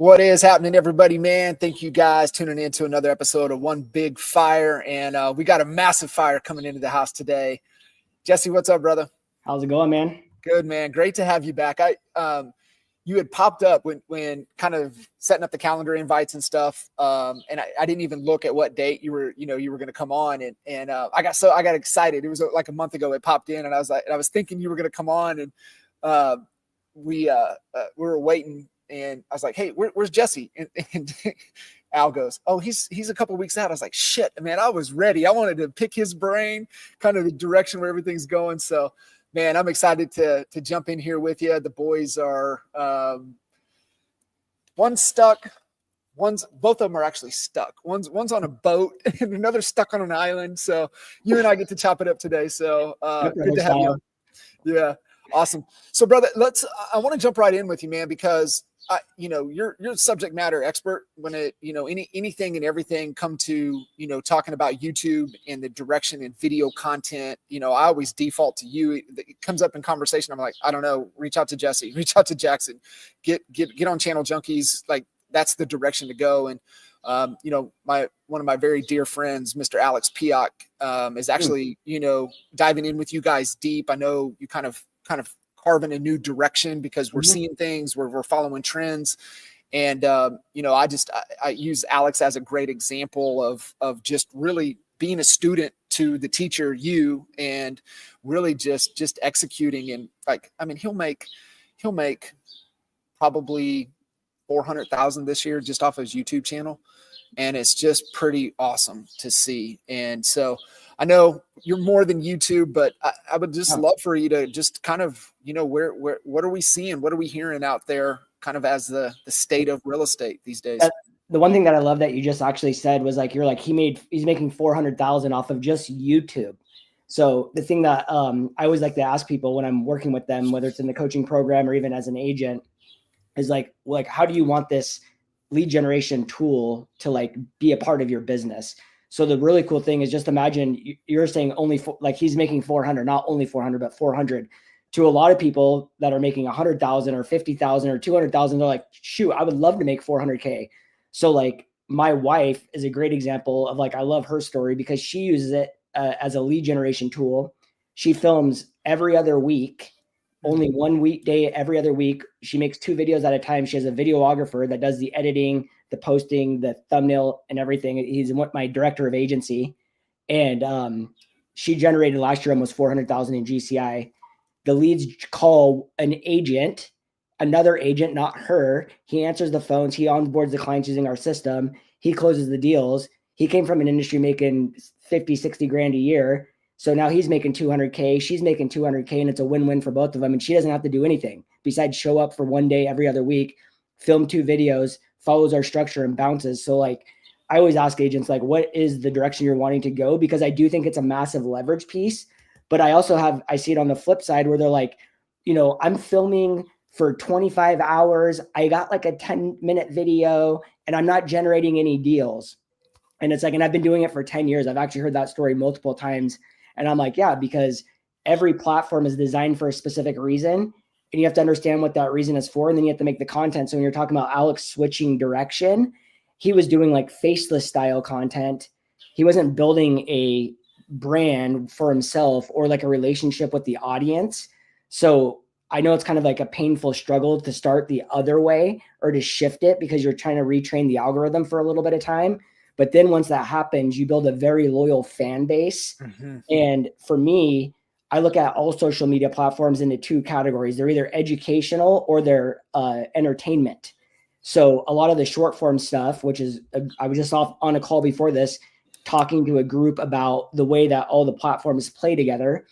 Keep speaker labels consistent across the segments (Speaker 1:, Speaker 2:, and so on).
Speaker 1: What is happening, everybody, man? Thank you guys tuning in to another episode of One Big Fire. And we got a massive fire coming into the house today. Jesse, what's up, brother?
Speaker 2: How's it going, man?
Speaker 1: Good, man. Great to have you back. You had popped up when kind of setting up the calendar invites and stuff. And I didn't even look at what date you were going to come on. And I got excited. It was like a month ago it popped in, and I was thinking you were going to come on, and we were waiting. And I was like, hey, where's Jesse? And Al goes, oh, he's a couple of weeks out. I was like, shit, man, I was ready. I wanted to pick his brain, kind of the direction where everything's going. So, man, I'm excited to jump in here with you. The boys are one's stuck. Both of them are actually stuck. One's on a boat and another stuck on an island. So you and I get to chop it up today. So good to have you on. Yeah. Awesome. So, brother, I want to jump right in with you, man, because you're a subject matter expert when anything and everything come to, talking about YouTube and the direction and video content. I always default to you. It comes up in conversation. I'm like, I don't know, reach out to Jesse, reach out to Jackson, get on Channel Junkies. Like, that's the direction to go. And, one of my very dear friends, Mr. Alex Piak, is actually, diving in with you guys deep. I know you kind of carving a new direction because we're seeing things where we're following trends. And, I use Alex as a great example of just really being a student to the teacher, you, and really just executing. And he'll make probably 400,000 this year just off his YouTube channel. And it's just pretty awesome to see. And so I know you're more than YouTube, but I would just love for you to just kind of, what are we seeing? What are we hearing out there kind of as the state of real estate these days?
Speaker 2: The one thing that I love that you just actually said was like, you're like, he's making 400,000 off of just YouTube. So the thing that I always like to ask people when I'm working with them, whether it's in the coaching program or even as an agent, is like, how do you want this lead generation tool to like be a part of your business? So the really cool thing is just imagine you're saying he's making 400, not only 400, but 400. To a lot of people that are making 100,000 or 50,000 or 200,000, they're like, shoot, I would love to make 400K. So like my wife is a great example of I love her story because she uses it as a lead generation tool. She films every other week, only one weekday every other week. She makes 2 videos at a time. She has a videographer that does the editing, the posting, the thumbnail, and everything. He's my director of agency. And she generated last year almost 400,000 in GCI. The leads call an agent, another agent, not her. He answers the phones. He onboards the clients using our system. He closes the deals. He came from an industry making 50, 60 grand a year. So now he's making 200K. She's making 200K, and it's a win-win for both of them. And she doesn't have to do anything besides show up for one day every other week, film 2 videos, follows our structure, and bounces. So I always ask agents, what is the direction you're wanting to go? Because I do think it's a massive leverage piece. But I see it on the flip side where they're like, I'm filming for 25 hours. I got a 10-minute video and I'm not generating any deals. And it's and I've been doing it for 10 years. I've actually heard that story multiple times. And I'm like, yeah, because every platform is designed for a specific reason. And you have to understand what that reason is for. And then you have to make the content. So when you're talking about Alex switching direction, he was doing faceless style content. He wasn't building a brand for himself or a relationship with the audience. So I know it's kind of a painful struggle to start the other way or to shift it because you're trying to retrain the algorithm for a little bit of time. But then once that happens, you build a very loyal fan base. Mm-hmm. And for me, I look at all social media platforms into 2 categories. They're either educational or they're entertainment. So a lot of the short form stuff, which is, I was just on a call before this, talking to a group about the way that all the platforms play together.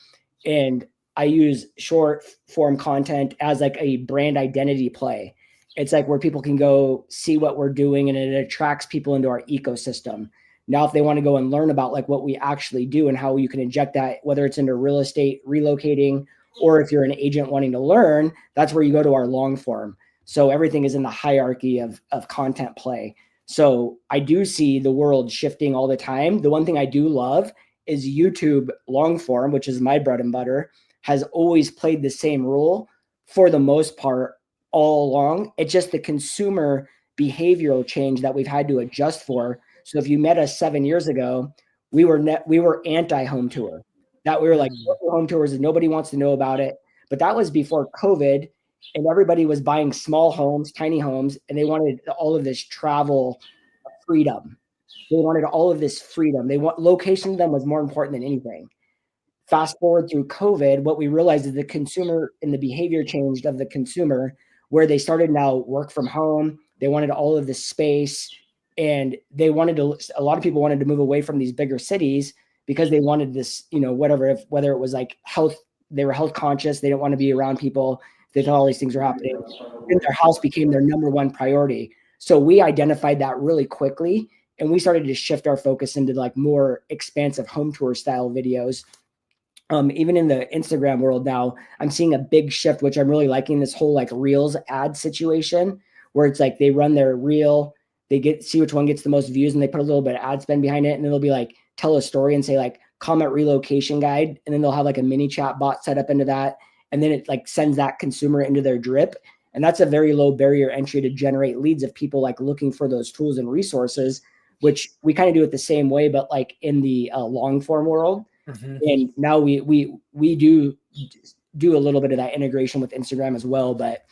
Speaker 2: And I use short form content as a brand identity play. It's where people can go see what we're doing and it attracts people into our ecosystem. Now, if they want to go and learn about what we actually do and how you can inject that, whether it's into real estate, relocating, or if you're an agent wanting to learn, that's where you go to our long form. So everything is in the hierarchy of content play. So I do see the world shifting all the time. The one thing I do love is YouTube long form, which is my bread and butter, has always played the same role for the most part all along. It's just the consumer behavioral change that we've had to adjust for. So if you met us 7 years ago, we were anti-home tour. That we were like, home tours and nobody wants to know about it. But that was before COVID, and everybody was buying small homes, tiny homes, and they wanted all of this travel freedom. They wanted all of this freedom. They want location to them was more important than anything. Fast forward through COVID, what we realized is the consumer and the behavior changed of the consumer, where they started now work from home. They wanted all of this space, and they wanted to. A lot of people wanted to move away from these bigger cities because they wanted this, whether it was like health, they were health conscious. They didn't want to be around people. They thought all these things were happening. And their house became their number one priority. So we identified that really quickly, and we started to shift our focus into like more expansive home tour style videos. Even in the Instagram world now, I'm seeing a big shift, which I'm really liking, this whole like Reels ad situation, where it's like they run their reel, they see which one gets the most views, and they put a little bit of ad spend behind it, and then they'll be like, tell a story and say like comment relocation guide, and then they'll have like a mini chat bot set up into that, and then it like sends that consumer into their drip. And that's a very low barrier entry to generate leads of people like looking for those tools and resources, which we kind of do it the same way, but like in the long form world. Mm-hmm. And now we do a little bit of that integration with Instagram as well, but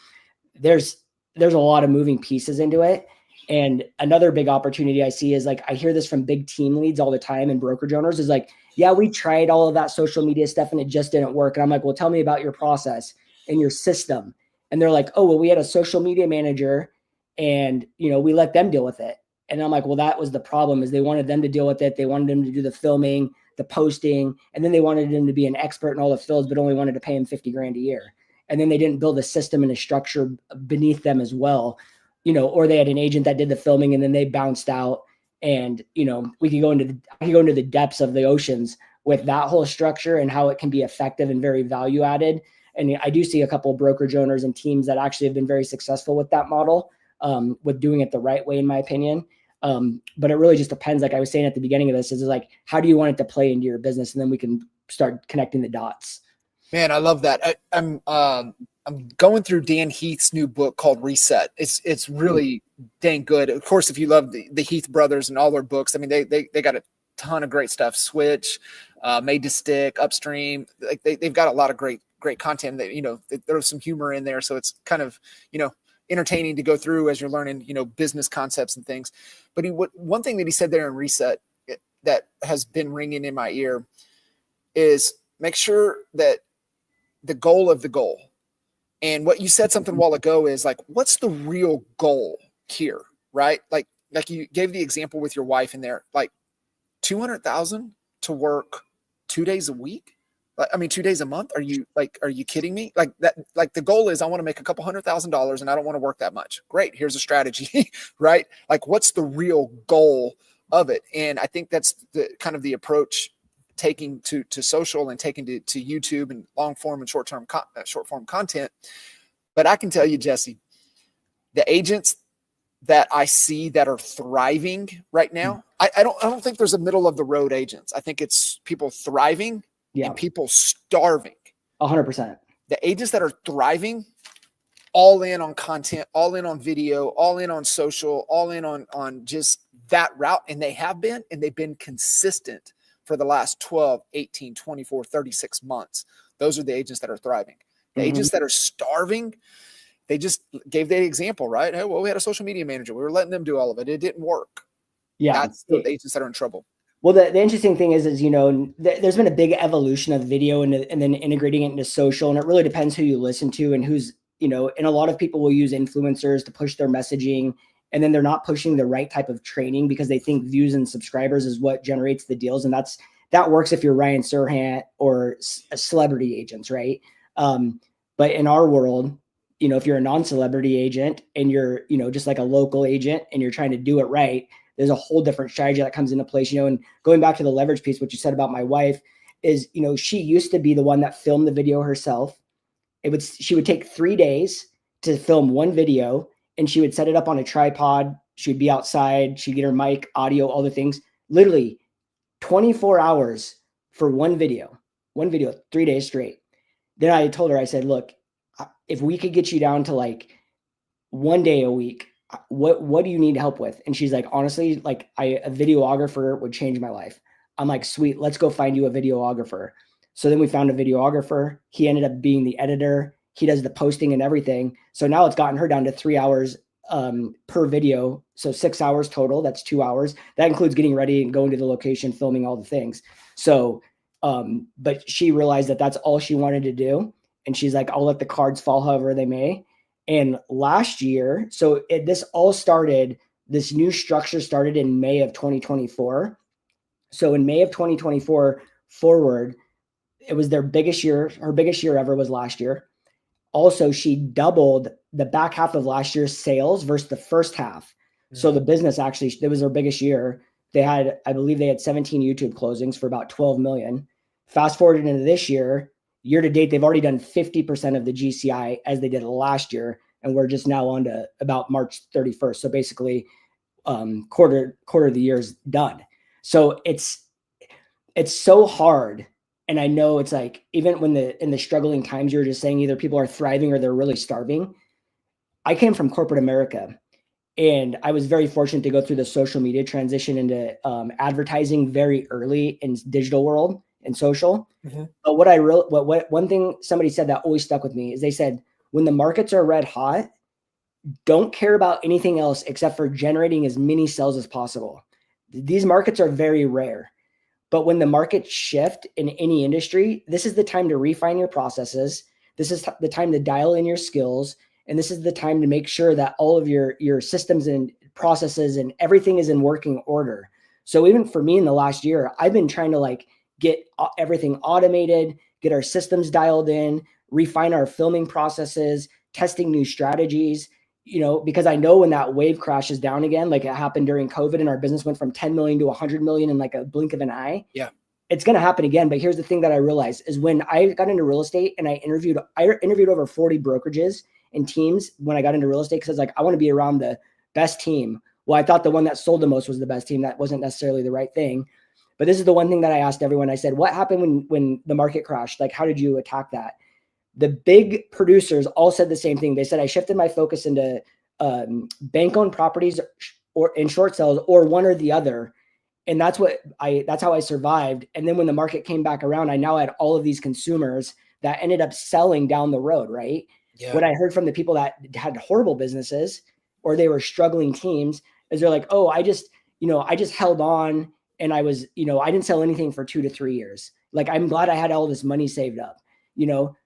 Speaker 2: there's a lot of moving pieces into it. And another big opportunity I see is like, I hear this from big team leads all the time and brokerage owners is like, yeah, we tried all of that social media stuff and it just didn't work. And I'm like, well, tell me about your process and your system. And they're like, oh, well, we had a social media manager and, we let them deal with it. And I'm like, well, that was the problem, is they wanted them to deal with it. They wanted them to do the filming, the posting, and then they wanted him to be an expert in all the fields, but only wanted to pay him $50,000 a year. And then they didn't build a system and a structure beneath them as well, or they had an agent that did the filming and then they bounced out. And, I could go into the depths of the oceans with that whole structure and how it can be effective and very value added. And I do see a couple of brokerage owners and teams that actually have been very successful with that model, with doing it the right way, in my opinion. But it really just depends. Like I was saying at the beginning of this, is like, how do you want it to play into your business? And then we can start connecting the dots.
Speaker 1: Man, I love that. I'm going through Dan Heath's new book called Reset. It's really dang good. Of course, if you love the Heath brothers and all their books, I mean, they got a ton of great stuff. Switch, Made to Stick, Upstream. Like they've got a lot of great content that, there's some humor in there. So it's kind of, entertaining to go through as you're learning, business concepts and things. But one thing that he said there in Reset that has been ringing in my ear is make sure that the goal of the goal, and what you said something a while ago is like, what's the real goal here, right? Like you gave the example with your wife in there, like 200,000 to work 2 days a week. I mean, 2 days a month. Are you kidding me? Like that, like the goal is I want to make a couple $100,000 and I don't want to work that much. Great. Here's a strategy, right? Like what's the real goal of it? And I think that's the kind of the approach taking to social and taking to YouTube and long form and short form content. But I can tell you, Jesse, the agents that I see that are thriving right now, I don't think there's a middle of the road agents. I think it's people thriving and people starving.
Speaker 2: 100%.
Speaker 1: The agents that are thriving, all in on content, all in on video, all in on social, all in on just that route. And they've been consistent for the last 12, 18, 24, 36 months. Those are the agents that are thriving. The agents that are starving, they just gave the example, right? Hey, well, we had a social media manager. We were letting them do all of it. It didn't work.
Speaker 2: Yeah.
Speaker 1: That's the agents that are in trouble.
Speaker 2: Well, the interesting thing is there's been a big evolution of video and then integrating it into social. And it really depends who you listen to and who's, and a lot of people will use influencers to push their messaging. And then they're not pushing the right type of training because they think views and subscribers is what generates the deals. And that works if you're Ryan Serhant or celebrity agents, right? But in our world, if you're a non-celebrity agent and you're, just like a local agent and you're trying to do it right, there's a whole different strategy that comes into place, and going back to the leverage piece, what you said about my wife is, she used to be the one that filmed the video herself. She would take 3 days to film one video, and she would set it up on a tripod. She'd be outside. She'd get her mic, audio, all the things, literally 24 hours for one video, 3 days straight. Then I told her, I said, look, if we could get you down to like 1 day a week, what do you need help with? And she's like, honestly, like a videographer would change my life. I'm like, sweet, let's go find you a videographer. So then we found a videographer. He ended up being the editor. He does the posting and everything. So now it's gotten her down to 3 hours per video. So 6 hours total. That's 2 hours. That includes getting ready and going to the location, filming all the things. So, but she realized that that's all she wanted to do. And she's like, I'll let the cards fall however they may. And last year, so this all started, this new structure started in May of 2024. So in May of 2024 forward, it was their biggest year. Her biggest year ever was last year. Also, she doubled the back half of last year's sales versus the first half. Mm-hmm. So the business actually, it was their biggest year. They had, I believe they had 17 YouTube closings for about 12 million. Fast forward into this year to date, they've already done 50% of the GCI as they did last year. And we're just now on to about March 31st. So basically quarter of the year is done. So it's so hard. And I know it's like, even when in the struggling times, you're just saying either people are thriving or they're really starving. I came from corporate America, and I was very fortunate to go through the social media transition into advertising very early in digital world and social. Mm-hmm. But one thing somebody said that always stuck with me is they said, when the markets are red hot, don't care about anything else except for generating as many sales as possible. These markets are very rare. But when the markets shift in any industry, this is the time to refine your processes. This is the time to dial in your skills. And this is the time to make sure that all of your systems and processes and everything is in working order. So even for me in the last year, I've been trying to like get everything automated, get our systems dialed in, refine our filming processes, testing new strategies, because I know when that wave crashes down again, like it happened during COVID and our business went from 10 million to 100 million in like a blink of an eye.
Speaker 1: Yeah.
Speaker 2: It's going to happen again. But here's the thing that I realized is when I got into real estate and I interviewed over 40 brokerages and teams when I got into real estate, because I was like, I want to be around the best team. Well, I thought the one that sold the most was the best team. That wasn't necessarily the right thing. But this is the one thing that I asked everyone. I said, what happened when the market crashed? Like, how did you attack that? The big producers all said the same thing. They said, I shifted my focus into bank-owned properties or in short sales or one or the other. And that's how I survived. And then when the market came back around, I now had all of these consumers that ended up selling down the road, right? Yeah. What I heard from the people that had horrible businesses or they were struggling teams is they're like, oh, I just held on and I was, I didn't sell anything for 2 to 3 years. Like, I'm glad I had all this money saved up,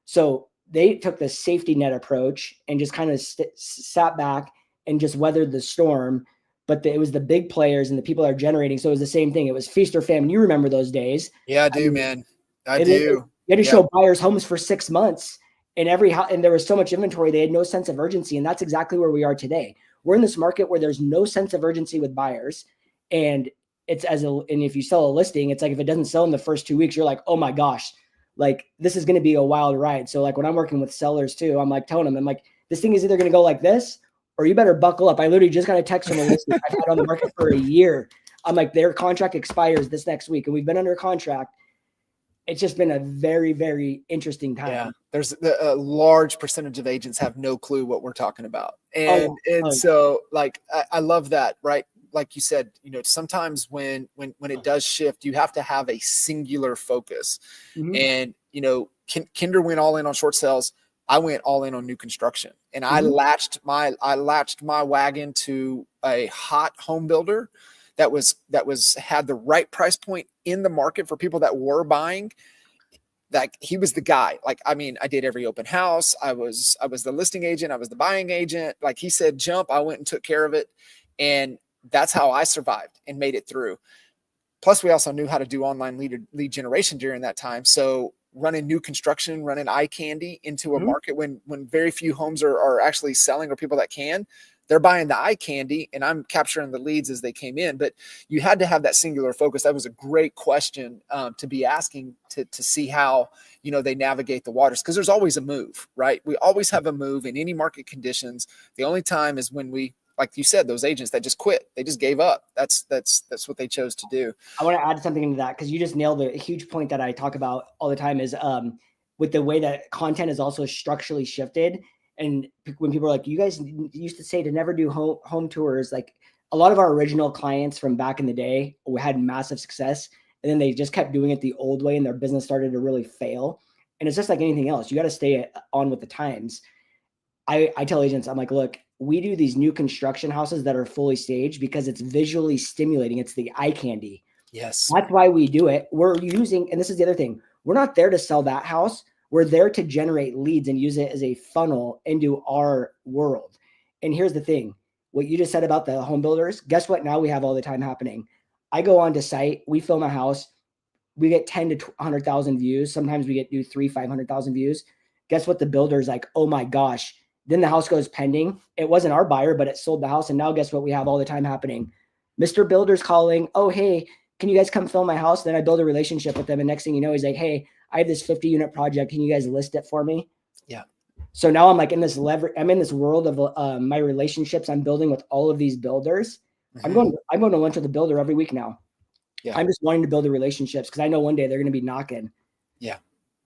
Speaker 2: so they took the safety net approach and just kind of sat back and just weathered the storm. But it was the big players and the people that are generating. So it was the same thing. It was feast or famine. You remember those days?
Speaker 1: Yeah, I do, man. I do.
Speaker 2: You had to show buyers homes for 6 months, and and there was so much inventory. They had no sense of urgency. And that's exactly where we are today. We're in this market where there's no sense of urgency with buyers. And and if you sell a listing, it's like, if it doesn't sell in the first 2 weeks, you're like, oh my gosh, like this is going to be a wild ride. So like when I'm working with sellers too, I'm like telling them, I'm like, this thing is either going to go like this, or you better buckle up. I literally just got a text from a listing I've had on the market for a year. I'm like, their contract expires this next week, and we've been under contract. It's just been a very, very interesting time. Yeah,
Speaker 1: there's a large percentage of agents have no clue what we're talking about, and so like I love that, right? Like you said, sometimes when it does shift, you have to have a singular focus. Mm-hmm. And Kinder went all in on short sales. I went all in on new construction, and I latched my wagon to a hot home builder that had the right price point in the market for people that were buying. Like, he was the guy. Like, I mean, I did every open house. I was the listing agent. I was the buying agent. Like, he said, jump, I went and took care of it. And that's how I survived and made it through. Plus, we also knew how to do online lead generation during that time. So running new construction, running eye candy into a market when very few homes are actually selling, or people that can, they're buying the eye candy, and I'm capturing the leads as they came in. But you had to have that singular focus. That was a great question to be asking to see how, they navigate the waters, because there's always a move, right? We always have a move in any market conditions. The only time is when we, like you said, those agents that just quit, they just gave up. That's what they chose to do.
Speaker 2: I want to add something into that, because you just nailed a huge point that I talk about all the time is with the way that content is also structurally shifted. And when people are like, you guys used to say to never do home tours, like a lot of our original clients from back in the day had massive success. And then they just kept doing it the old way and their business started to really fail. And it's just like anything else. You got to stay on with the times. I tell agents, I'm like, look, we do these new construction houses that are fully staged because it's visually stimulating. It's the eye candy.
Speaker 1: Yes.
Speaker 2: That's why we do it. We're using, and this is the other thing, we're not there to sell that house. We're there to generate leads and use it as a funnel into our world. And here's the thing, what you just said about the home builders, guess what? Now we have all the time happening. I go onto site, we film a house, we get 10 to 100,000 views. Sometimes we do 500,000 views. Guess what? The builder's like, oh my gosh. Then the house goes pending. It wasn't our buyer, but it sold the house. And now guess what? We have all the time happening. Mr. Builder's calling, oh, hey, can you guys come film my house? Then I build a relationship with them. And next thing you know, he's like, hey, I have this 50 unit project. Can you guys list it for me?
Speaker 1: Yeah.
Speaker 2: So now I'm like in this I'm in this world of my relationships I'm building with all of these builders. Mm-hmm. I'm going to lunch with a builder every week now. Yeah. I'm just wanting to build the relationships because I know one day they're going to be knocking.
Speaker 1: Yeah.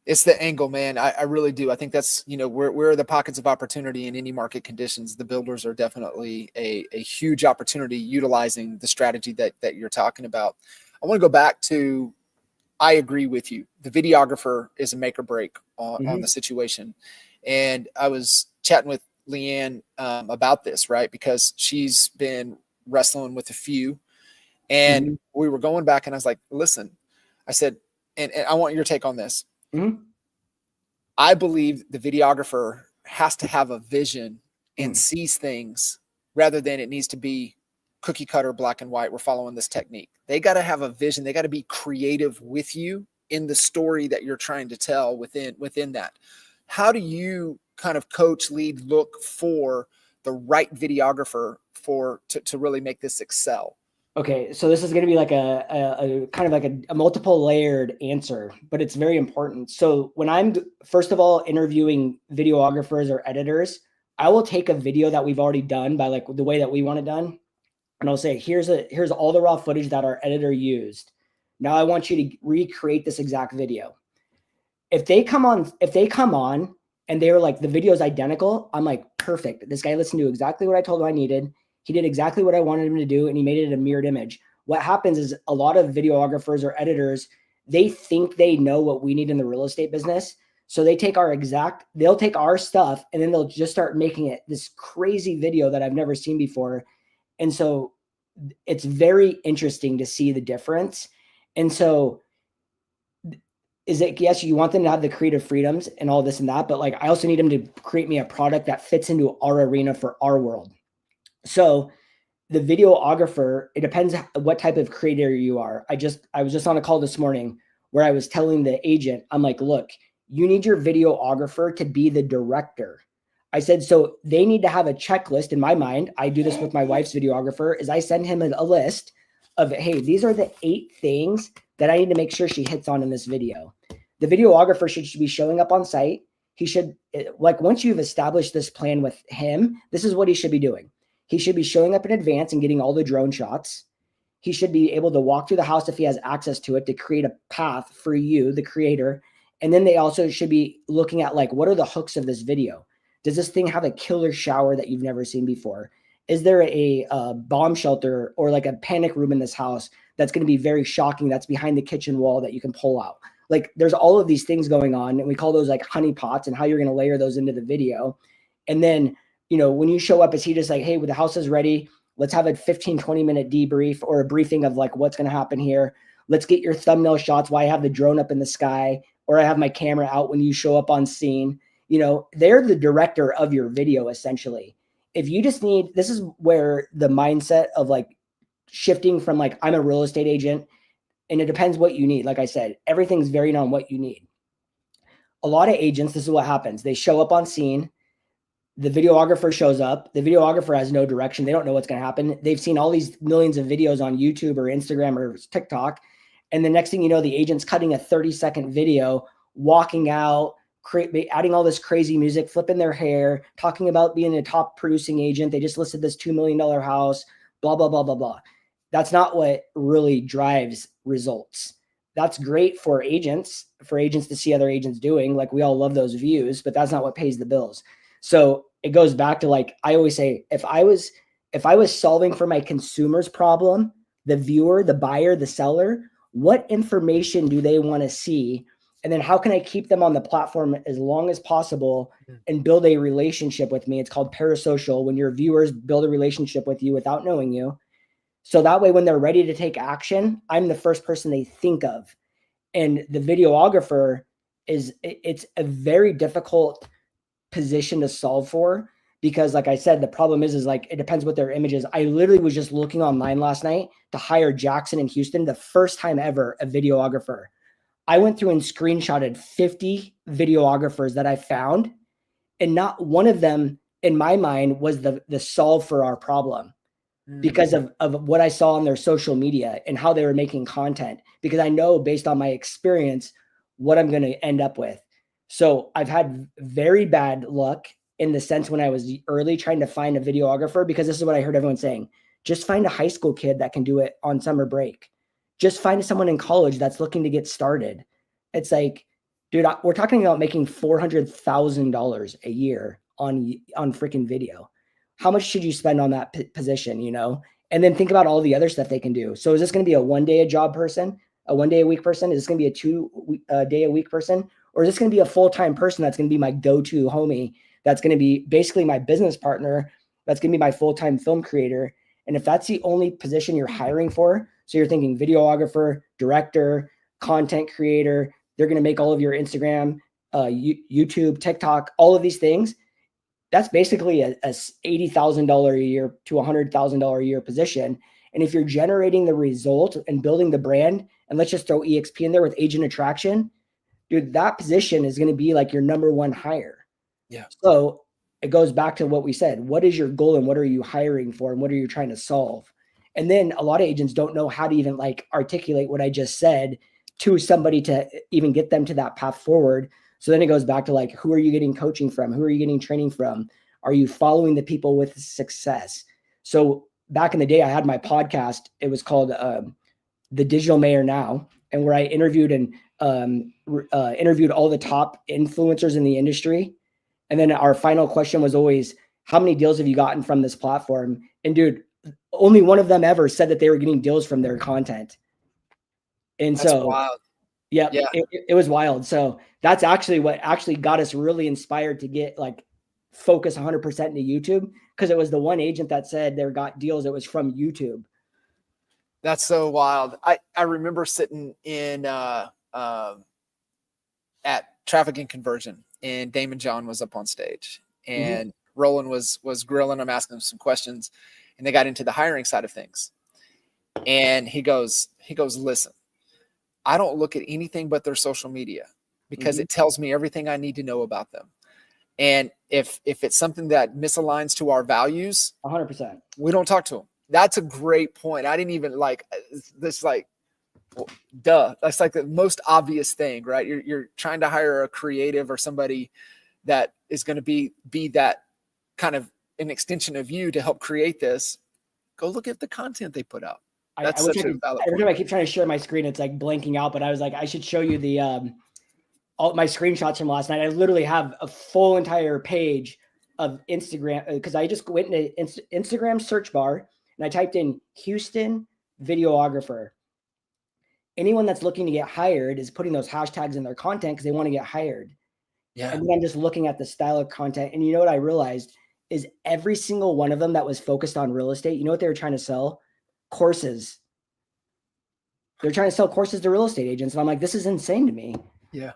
Speaker 1: It's the angle, man. I really do. I think that's, where are the pockets of opportunity in any market conditions. The builders are definitely a huge opportunity utilizing the strategy that you're talking about. I want to go back to, I agree with you. The videographer is a make or break on the situation. And I was chatting with Leanne about this, right? Because she's been wrestling with a few. And we were going back and I was like, listen, I said, and I want your take on this. I believe the videographer has to have a vision and sees things rather than it needs to be cookie cutter, black and white. We're following this technique. They got to have a vision. They got to be creative with you in the story that you're trying to tell within that. How do you kind of coach, lead, look for the right videographer to really make this excel?
Speaker 2: Okay, so this is going to be like a kind of like a multiple layered answer, but it's very important. So when I'm first of all interviewing videographers or editors, I will take a video that we've already done by like the way that we want it done, and I'll say, here's all the raw footage that our editor used. Now I want you to recreate this exact video. If they come on and they're like the video is identical, I'm like, perfect. This guy listened to exactly what I told him I needed. He did exactly what I wanted him to do, and he made it a mirrored image. What happens is a lot of videographers or editors, they think they know what we need in the real estate business. So they'll take our stuff, and then they'll just start making it this crazy video that I've never seen before. And so it's very interesting to see the difference. And so yes, you want them to have the creative freedoms and all this and that, but like I also need them to create me a product that fits into our arena for our world. So the videographer, it depends what type of creator you are. I was just on a call this morning where I was telling the agent, I'm like, look, you need your videographer to be the director. I said, so they need to have a checklist in my mind. I do this with my wife's videographer is I send him a list of, hey, these are the 8 things that I need to make sure she hits on in this video. The videographer should be showing up on site. He should, like, once you've established this plan with him, this is what he should be doing. He should be showing up in advance and getting all the drone shots. He should be able to walk through the house if he has access to it to create a path for you, the creator. And then they also should be looking at like, what are the hooks of this video? Does this thing have a killer shower that you've never seen before? Is there a bomb shelter or like a panic room in this house that's going to be very shocking that's behind the kitchen wall that you can pull out? Like there's all of these things going on, and we call those like honey pots, and how you're going to layer those into the video. And then when you show up, is he just like, hey, well, the house is ready. Let's have a 15, 20-minute debrief or a briefing of like what's going to happen here. Let's get your thumbnail shots while I have the drone up in the sky, or I have my camera out when you show up on scene. They're the director of your video, essentially. If you just need, this is where the mindset of like shifting from like, I'm a real estate agent, and it depends what you need. Like I said, everything's varied on what you need. A lot of agents, this is what happens. They show up on scene. The videographer shows up. The videographer has no direction. They don't know what's going to happen. They've seen all these millions of videos on YouTube or Instagram or TikTok. And the next thing you know, the agent's cutting a 30-second video, walking out, adding all this crazy music, flipping their hair, talking about being a top producing agent. They just listed this $2 million house, blah, blah, blah, blah, blah. That's not what really drives results. That's great for agents to see other agents doing. Like we all love those views, but that's not what pays the bills. So it goes back to, like, I always say, if I was solving for my consumer's problem, the viewer, the buyer, the seller, what information do they want to see? And then how can I keep them on the platform as long as possible and build a relationship with me? It's called parasocial, when your viewers build a relationship with you without knowing you. So that way, when they're ready to take action, I'm the first person they think of. And the videographer it's a very difficult position to solve for, because, like I said, the problem is like, it depends what their image is. I literally was just looking online last night to hire Jackson in Houston, the first time ever, a videographer. I went through and screenshotted 50 videographers that I found, and not one of them in my mind was the solve for our problem, because of what I saw on their social media and how they were making content, because I know, based on my experience, what I'm going to end up with. So I've had very bad luck in the sense when I was early trying to find a videographer, because this is what I heard everyone saying: just find a high school kid that can do it on summer break. Just find someone in college that's looking to get started. It's like, dude, we're talking about making $400,000 a year on freaking video. How much should you spend on that position, you know? And then think about all the other stuff they can do. So is this going to be a 1 day a job person, a 1 day a week person? Is this going to be a 2 day a week person? Or is this going to be a full-time person that's going to be my go-to homie, that's going to be basically my business partner, that's going to be my full-time film creator? And if that's the only position you're hiring for, so you're thinking videographer, director, content creator, they're going to make all of your Instagram, YouTube, TikTok, all of these things, that's basically a $80,000 a year to $100,000 a year position. And if you're generating the result and building the brand, and let's just throw EXP in there with agent attraction, dude, that position is going to be like your number one hire.
Speaker 1: Yeah.
Speaker 2: So it goes back to what we said. What is your goal, and what are you hiring for, and what are you trying to solve? And then a lot of agents don't know how to even like articulate what I just said to somebody to even get them to that path forward. So then it goes back to, like, who are you getting coaching from? Who are you getting training from? Are you following the people with success? So back in the day, I had my podcast. It was called The Digital Mayor Now, and where I interviewed interviewed all the top influencers in the industry. And then our final question was always, how many deals have you gotten from this platform? And dude, only one of them ever said that they were getting deals from their content. And
Speaker 1: That's
Speaker 2: so
Speaker 1: wild.
Speaker 2: yeah, it was wild. So that's actually what actually got us really inspired to get like focus 100% into YouTube, because it was the one agent that said they got deals. It was from YouTube.
Speaker 1: That's so wild. I remember sitting in at Traffic and Conversion, and Damon John was up on stage, and Roland was grilling him, asking him some questions, and they got into the hiring side of things. And he goes, listen, I don't look at anything but their social media, because it tells me everything I need to know about them. And if it's something that misaligns to our values,
Speaker 2: 100%,
Speaker 1: we don't talk to them. That's a great point. I didn't even like this, like, well, duh. That's like the most obvious thing, right? You're trying to hire a creative or somebody that is going to be that kind of an extension of you to help create this. Go look at the content they put out. That's
Speaker 2: I wish
Speaker 1: such
Speaker 2: I
Speaker 1: a
Speaker 2: could,
Speaker 1: valid
Speaker 2: every
Speaker 1: point.
Speaker 2: time I keep trying to share my screen, it's like blanking out, but I was like, I should show you the all my screenshots from last night. I literally have a full entire page of Instagram, because I just went into Instagram search bar and I typed in Houston videographer. Anyone that's looking to get hired is putting those hashtags in their content because they want to get hired.
Speaker 1: Yeah.
Speaker 2: And then I'm just looking at the style of content. And you know what I realized is every single one of them that was focused on real estate, you know what they were trying to sell? Courses. They're trying to sell courses to real estate agents. And I'm like, this is insane to me.
Speaker 1: Yeah.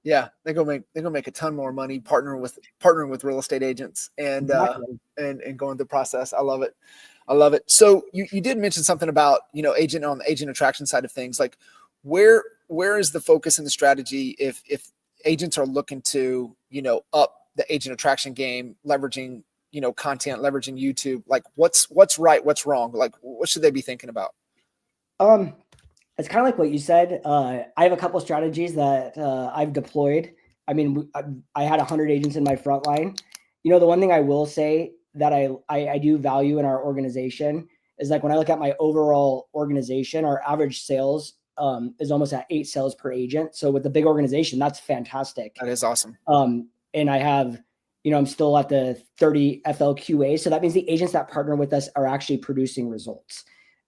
Speaker 1: Yeah. They're gonna make a ton more money partnering with real estate agents and
Speaker 2: Exactly.
Speaker 1: and going through the process. I love it. I love it. So you did mention something about, agent on the agent attraction side of things. Like where is the focus in the strategy if agents are looking to, up the agent attraction game, leveraging, content, leveraging YouTube? Like what's right, what's wrong? Like what should they be thinking about?
Speaker 2: It's kind of like what you said. I have a couple of strategies that I've deployed. I mean, I had 100 agents in my front line. The one thing I will say that I do value in our organization is, like, when I look at my overall organization, our average sales is almost at 8 sales per agent. So with the big organization, that's fantastic.
Speaker 1: That is awesome.
Speaker 2: And I have I'm still at the 30 FLQA. So that means the agents that partner with us are actually producing results.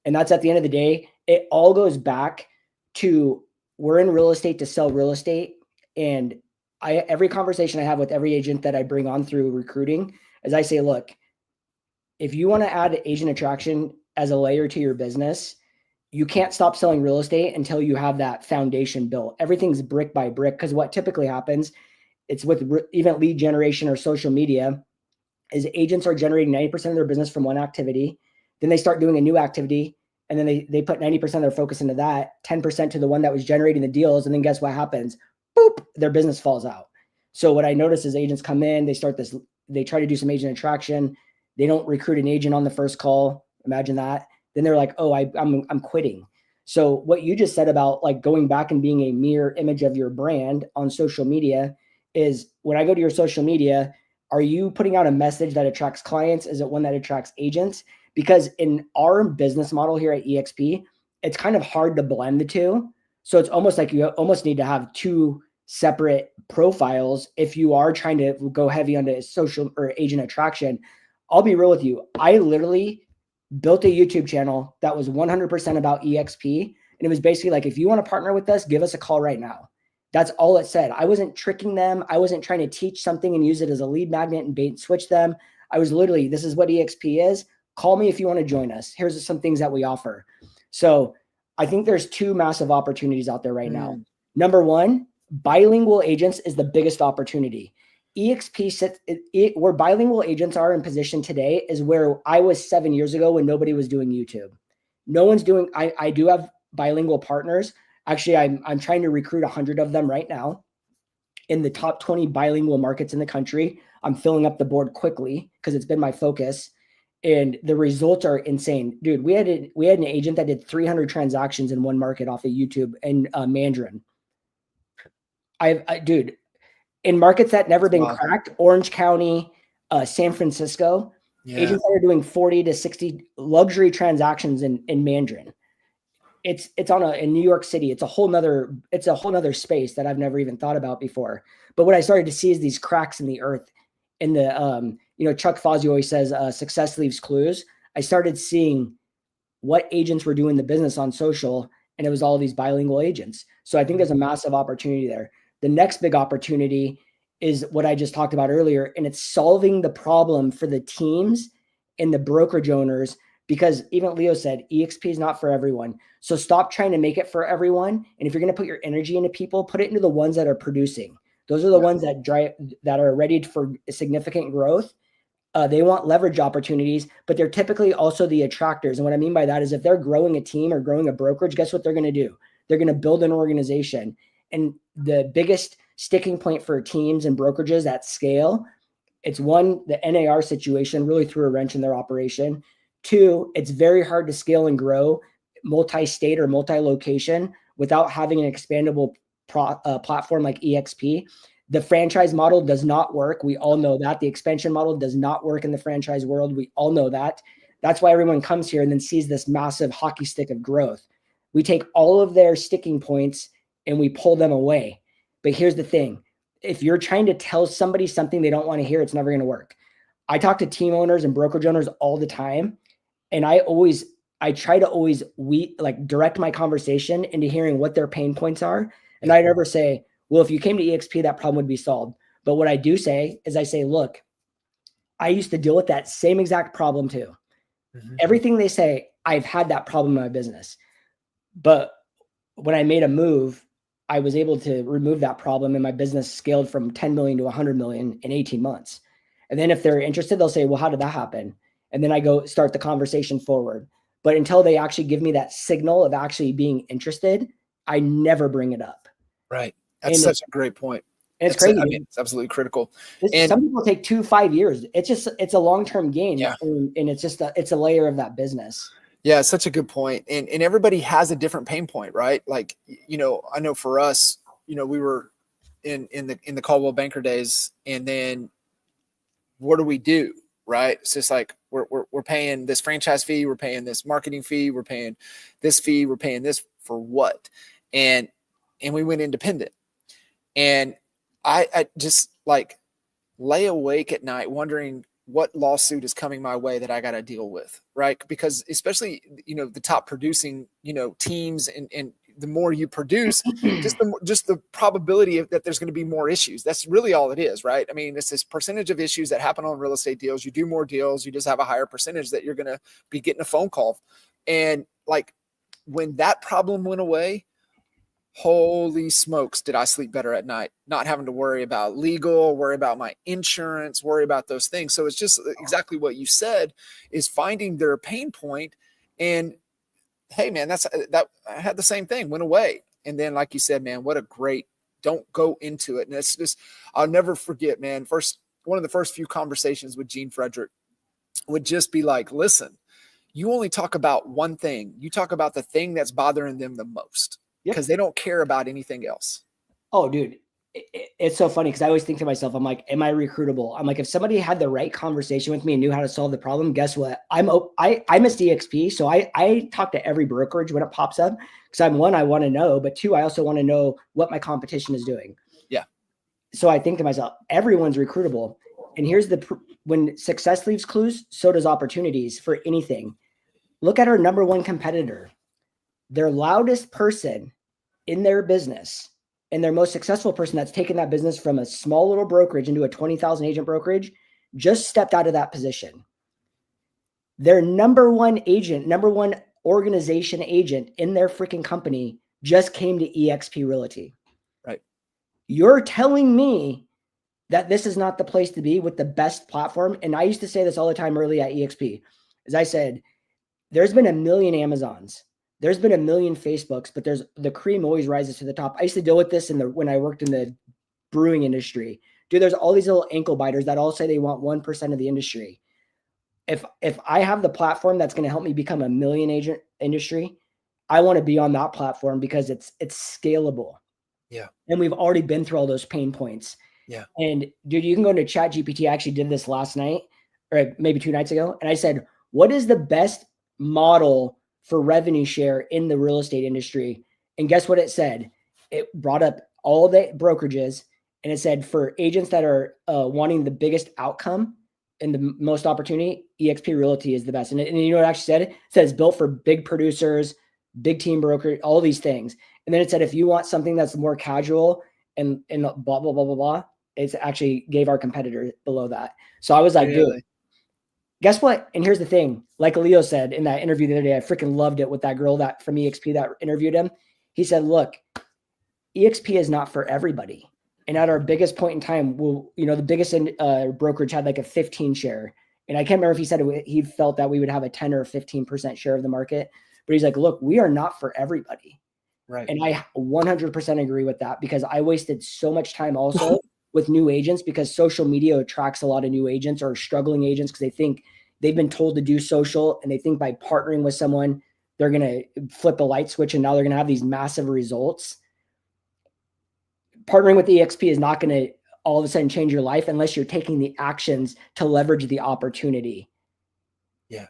Speaker 2: And that's at the end of the day, it all goes back to we're in real estate to sell real estate. And every conversation I have with every agent that I bring on through recruiting is I say, look, if you want to add agent attraction as a layer to your business, you can't stop selling real estate until you have that foundation built. Everything's brick by brick, because what typically happens, it's with even lead generation or social media, is agents are generating 90% of their business from one activity. Then they start doing a new activity, and then they put 90% of their focus into that, 10% to the one that was generating the deals. And then guess what happens? Boop, their business falls out. So what I notice is agents come in, they try to do some agent attraction. They don't recruit an agent on the first call. Imagine that. Then they're like, oh, I'm quitting. So what you just said about like going back and being a mirror image of your brand on social media is, when I go to your social media, are you putting out a message that attracts clients? Is it one that attracts agents? Because in our business model here at EXP, it's kind of hard to blend the two. So it's almost like you almost need to have two separate profiles if you are trying to go heavy onto social or agent attraction. I'll be real with you. I literally built a YouTube channel that was 100% about EXP. And it was basically like, if you want to partner with us, give us a call right now. That's all it said. I wasn't tricking them. I wasn't trying to teach something and use it as a lead magnet and bait and switch them. I was literally, this is what EXP is. Call me if you want to join us. Here's some things that we offer. So I think there's two massive opportunities out there right now. Number one, bilingual agents is the biggest opportunity. EXP sits where bilingual agents are in position today is where I was 7 years ago when nobody was doing YouTube. No one's doing, I do have bilingual partners. Actually, I'm trying to recruit 100 of them right now in the top 20 bilingual markets in the country. I'm filling up the board quickly because it's been my focus, and the results are insane. Dude, we had an agent that did 300 transactions in one market off of YouTube in Mandarin. Dude, in markets that never been cracked, Orange County, San Francisco, agents that are doing 40 to 60 luxury transactions in Mandarin. It's in New York City. It's a whole nother space that I've never even thought about before. But what I started to see is these cracks in the earth. In the Chuck Fozzie always says success leaves clues. I started seeing what agents were doing the business on social, and it was all these bilingual agents. So I think there's a massive opportunity there. The next big opportunity is what I just talked about earlier, and it's solving the problem for the teams and the brokerage owners, because even Leo said, EXP is not for everyone. So stop trying to make it for everyone. And if you're going to put your energy into people, put it into the ones that are producing. Those are the ones that are ready for significant growth. They want leverage opportunities, but they're typically also the attractors. And what I mean by that is, if they're growing a team or growing a brokerage, guess what they're going to do? They're going to build an organization. And the biggest sticking point for teams and brokerages at scale, it's one, the NAR situation really threw a wrench in their operation. Two, it's very hard to scale and grow multi-state or multi-location without having an expandable platform like EXP. The franchise model does not work. We all know that. The expansion model does not work in the franchise world. We all know that. That's why everyone comes here and then sees this massive hockey stick of growth. We take all of their sticking points and we pull them away. But here's the thing. If you're trying to tell somebody something they don't want to hear, it's never going to work. I talk to team owners and brokerage owners all the time. And I try to always direct my conversation into hearing what their pain points are. And I never say, well, if you came to EXP, that problem would be solved. But what I do say is I say, look, I used to deal with that same exact problem too. Mm-hmm. Everything they say, I've had that problem in my business. But when I made a move, I was able to remove that problem, and my business scaled from 10 million to 100 million in 18 months. And then if they're interested, they'll say, well, how did that happen? And then I go start the conversation forward. But until they actually give me that signal of actually being interested, I never bring it up.
Speaker 1: Right. That's such a great point.
Speaker 2: It's crazy.
Speaker 1: I mean, it's absolutely critical.
Speaker 2: Some people take 2-5 years. It's a long-term gain.
Speaker 1: Yeah.
Speaker 2: And it's a layer of that business.
Speaker 1: Yeah, it's such a good point. And everybody has a different pain point, right? Like, I know for us, we were in the Caldwell Banker days, and then what do we do? Right. It's just like, we're paying this franchise fee. We're paying this marketing fee. We're paying this fee. We're paying this for what? And we went independent. And I just like lay awake at night wondering what lawsuit is coming my way that I got to deal with, right? Because especially, the top producing, teams and the more you produce, just the probability that there's going to be more issues. That's really all it is, right? I mean, it's this percentage of issues that happen on real estate deals. You do more deals, you just have a higher percentage that you're going to be getting a phone call. And like when that problem went away, holy smokes, did I sleep better at night, not having to worry about legal, worry about my insurance, worry about those things. So it's just exactly what you said, is finding their pain point. And hey, man, that I had the same thing, went away. And then, like you said, man, what a great, don't go into it. And it's just, I'll never forget, man, one of the first few conversations with Gene Frederick would just be like, listen, you only talk about one thing. You talk about the thing that's bothering them the most, because they don't care about anything else.
Speaker 2: Oh, dude, it's so funny because I always think to myself, I'm like, am I recruitable? I'm like, if somebody had the right conversation with me and knew how to solve the problem, guess what? I'm a DXP. So I talk to every brokerage when it pops up, because one, I want to know, but two, I also want to know what my competition is doing.
Speaker 1: Yeah.
Speaker 2: So I think to myself, everyone's recruitable. And here's when success leaves clues, so does opportunities for anything. Look at our number one competitor. Their loudest person in their business and their most successful person that's taken that business from a small little brokerage into a 20,000 agent brokerage just stepped out of that position. Their number one agent, number one organization agent in their freaking company just came to eXp Realty.
Speaker 1: Right.
Speaker 2: You're telling me that this is not the place to be with the best platform. And I used to say this all the time early at eXp, as I said, there's been a million Amazons. There's been a million Facebooks, but the cream always rises to the top. I used to deal with this when I worked in the brewing industry. Dude, there's all these little ankle biters that all say they want 1% of the industry. If I have the platform that's going to help me become a million agent industry, I want to be on that platform because it's scalable.
Speaker 1: Yeah.
Speaker 2: And we've already been through all those pain points.
Speaker 1: Yeah.
Speaker 2: And dude, you can go into ChatGPT. I actually did this last night or maybe 2 nights ago. And I said, what is the best model for revenue share in the real estate industry? And guess what it said? It brought up all the brokerages, and it said for agents that are wanting the biggest outcome and the most opportunity, eXp Realty is the best. And you know what it actually said? It says built for big producers, big team broker, all these things. And then it said, if you want something that's more casual and blah, blah, blah, blah, blah, it actually gave our competitor below that. So I was like,
Speaker 1: really?
Speaker 2: Dude, guess what? And here's the thing, like Leo said in that interview the other day, I freaking loved it with that girl that from eXp that interviewed him. He said, look, eXp is not for everybody. And at our biggest point in time, the biggest brokerage had like a 15 share. And I can't remember if he said he felt that we would have a 10 or 15% share of the market, but he's like, look, we are not for everybody.
Speaker 1: Right.
Speaker 2: And I 100% agree with that, because I wasted so much time also with new agents, because social media attracts a lot of new agents or struggling agents because they think they've been told to do social, and they think by partnering with someone, they're going to flip a light switch and now they're going to have these massive results. Partnering with eXp is not going to all of a sudden change your life unless you're taking the actions to leverage the opportunity.
Speaker 1: Yeah.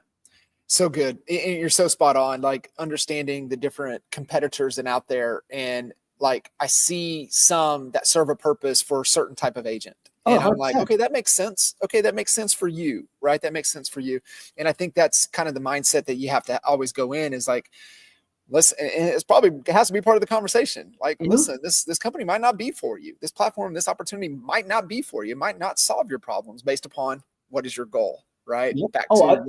Speaker 1: So good. And you're so spot on, like understanding the different competitors and out there. And like, I see some that serve a purpose for a certain type of agent. And I'm like, okay, that makes sense. Okay, that makes sense for you, right? That makes sense for you. And I think that's kind of the mindset that you have to always go in, is like, listen, and it has to be part of the conversation. Like, listen, this company might not be for you. This platform, this opportunity might not be for you. It might not solve your problems based upon what is your goal, right?
Speaker 2: Yep.
Speaker 1: Back to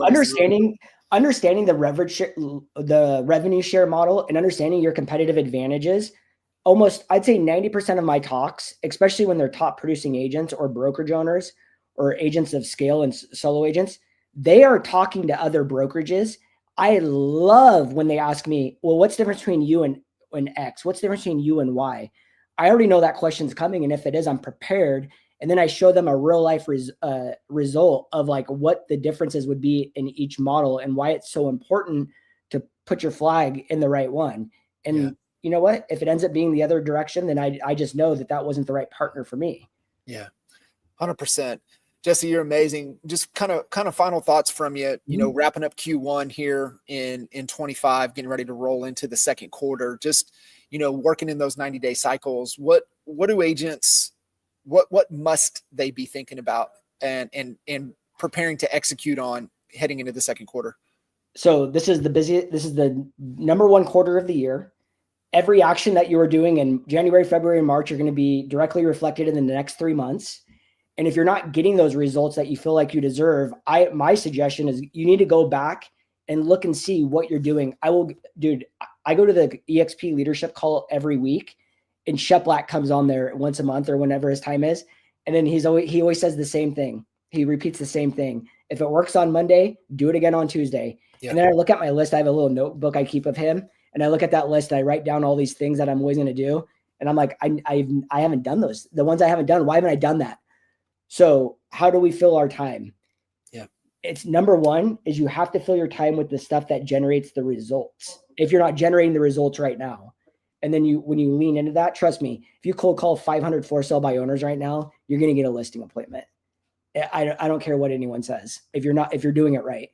Speaker 2: understanding the revenue share model and understanding your competitive advantages. Almost, I'd say 90% of my talks, especially when they're top producing agents or brokerage owners or agents of scale and solo agents, they are talking to other brokerages. I love when they ask me, well, what's the difference between you and X? What's the difference between you and Y? I already know that question's coming. And if it is, I'm prepared. And then I show them a real life result of like what the differences would be in each model and why it's so important to put your flag in the right one. And you know what? If it ends up being the other direction, then I just know that wasn't the right partner for me.
Speaker 1: Yeah, 100%. Jesse, you're amazing. Just kind of final thoughts from you, wrapping up Q1 here in 25, getting ready to roll into the second quarter, just, working in those 90-day cycles. What do agents what must they be thinking about and preparing to execute on heading into the second quarter?
Speaker 2: So this is the number one quarter of the year. Every action that you are doing in January, February, and March are going to be directly reflected in the next 3 months. And if you're not getting those results that you feel like you deserve, my suggestion is you need to go back and look and see what you're doing. I go to the EXP leadership call every week, and Shep Black comes on there once a month or whenever his time is. And then he always says the same thing. He repeats the same thing. If it works on Monday, do it again on Tuesday. Yeah. And then I look at my list. I have a little notebook I keep of him. And I look at that list and I write down all these things that I'm always going to do. And I'm like, I haven't done those. The ones I haven't done, why haven't I done that? So how do we fill our time?
Speaker 1: Yeah.
Speaker 2: It's number one is you have to fill your time with the stuff that generates the results. If you're not generating the results right now, and then when you lean into that, trust me, if you cold call 500 for sale by owners right now, you're going to get a listing appointment. I don't care what anyone says. If you're doing it right.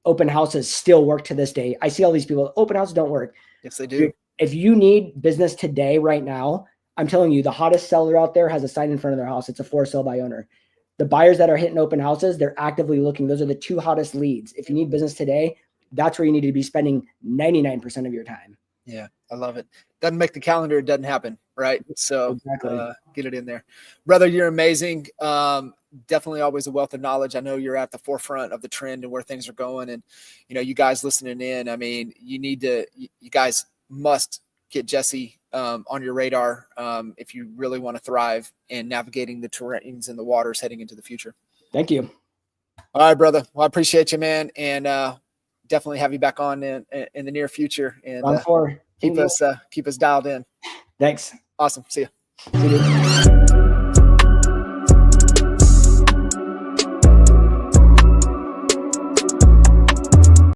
Speaker 2: Open houses still work to this day. I see all these people, open houses don't work.
Speaker 1: Yes, they do.
Speaker 2: If you need business today, right now, I'm telling you, the hottest seller out there has a sign in front of their house. It's a for sale by owner. The buyers that are hitting open houses, they're actively looking. Those are the 2 hottest leads. If you need business today, that's where you need to be spending 99% of your time.
Speaker 1: Yeah, I love it. Doesn't make the calendar, it doesn't happen, right? So
Speaker 2: exactly.
Speaker 1: Get it in there. Brother, you're amazing. Definitely always a wealth of knowledge. I know you're at the forefront of the trend and where things are going. And, you guys listening in, I mean, you guys must get Jesse on your radar if you really want to thrive in navigating the terrains and the waters heading into the future.
Speaker 2: Thank you.
Speaker 1: All right, brother. Well, I appreciate you, man. And definitely have you back on in the near future. And
Speaker 2: keep
Speaker 1: us dialed in.
Speaker 2: Thanks.
Speaker 1: Awesome. See you.
Speaker 2: See you.